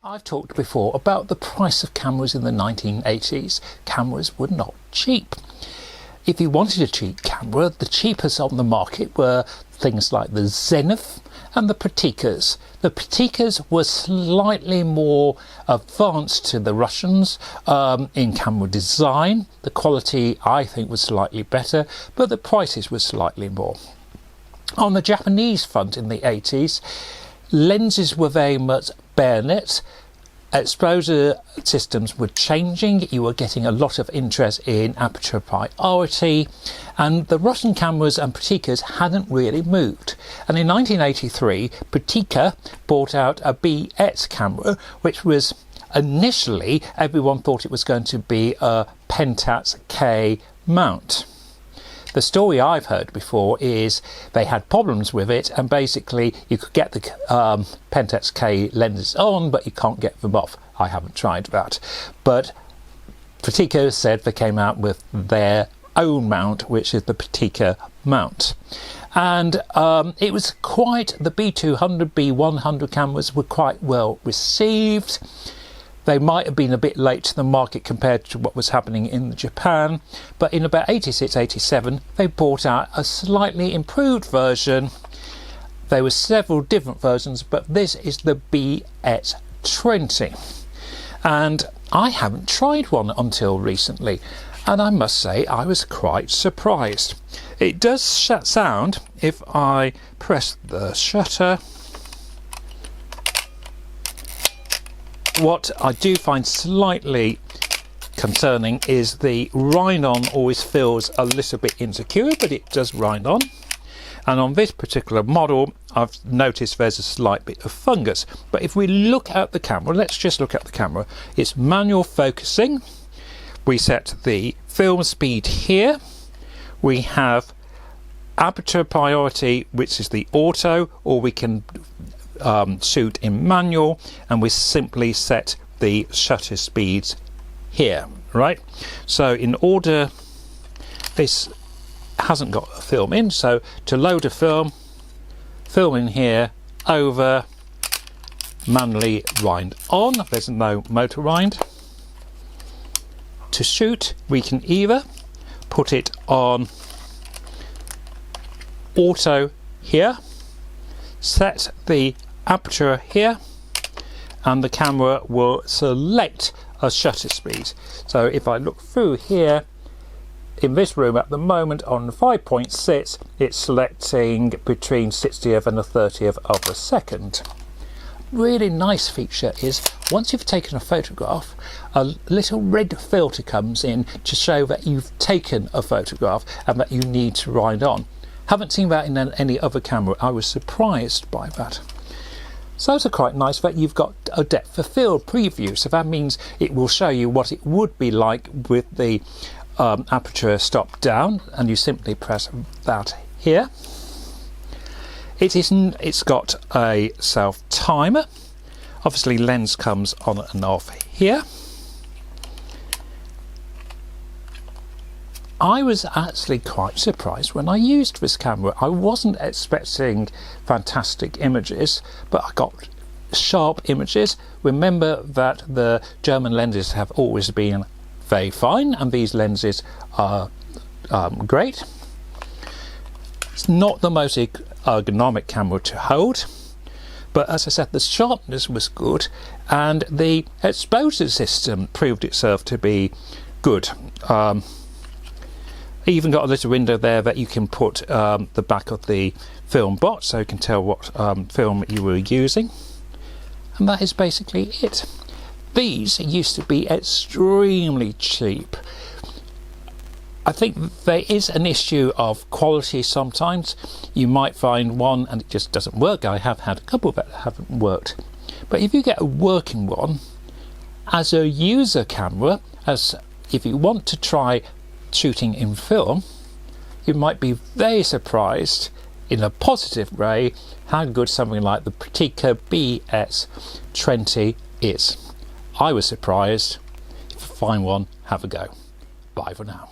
I've talked before about the price of cameras in the 1980s. Cameras were not cheap. If you wanted a cheap camera, the cheapest on the market were things like the Zenith and the Prakticas. The Prakticas were slightly more advanced to the Russians in camera design. The quality, I think, was slightly better, but the prices were slightly more. On the Japanese front in the 80s, lenses were very much bayonet. Exposure systems were changing. You were getting a lot of interest in aperture priority, and the Russian cameras and Prakticas hadn't really moved. And in 1983, Praktica brought out a BX camera, which was initially, everyone thought it was going to be a Pentax K mount. The story I've heard before is they had problems with it, and basically you could get the Pentax K lenses on, but you can't get them off. I haven't tried that. But Praktica said they came out with their own mount, which is the Praktica mount. And it was quite, the B200, B100 cameras were quite well received. They might have been a bit late to the market compared to what was happening in Japan, but in about 86, 87, they brought out a slightly improved version. There were several different versions, but this is the BX20. And I haven't tried one until recently, and I must say I was quite surprised. It does sound, if I press the shutter. What I do find slightly concerning is the rind-on always feels a little bit insecure, but it does rind on. And on this particular model, I've noticed there's a slight bit of fungus. But if we look at the camera, let's just look at the camera. It's manual focusing. We set the film speed here. We have aperture priority, which is the auto, or we can shoot in manual, and we simply set the shutter speeds here, right? So in order, this hasn't got a film in, so to load a film in here, over, manually wind on. There's no motor wind. To shoot, we can either put it on auto here, set the aperture here, and the camera will select a shutter speed. So if I look through here, in this room at the moment on 5.6, it's selecting between 60th and a 30th of a second. Really nice feature is once you've taken a photograph, a little red filter comes in to show that you've taken a photograph and that you need to wind on. Haven't seen that in any other camera. I was surprised by that. So it's quite nice that you've got a depth of field preview. So that means it will show you what it would be like with the aperture stop down, and you simply press that here. It's got a self timer. Obviously lens comes on and off here. I was actually quite surprised when I used this camera. I wasn't expecting fantastic images, but I got sharp images. Remember that the German lenses have always been very fine, and these lenses are great. It's not the most ergonomic camera to hold, but as I said, the sharpness was good, and the exposure system proved itself to be good. Even got a little window there that you can put the back of the film box, so you can tell what film you were using. And that is basically it. These used to be extremely cheap. I think there is an issue of quality sometimes. You might find one and it just doesn't work. I have had a couple that haven't worked. But if you get a working one, as a user camera, as if you want to try shooting in film, you might be very surprised in a positive way how good something like the Praktica BX20 is. I was surprised. If you find one, have a go. Bye for now.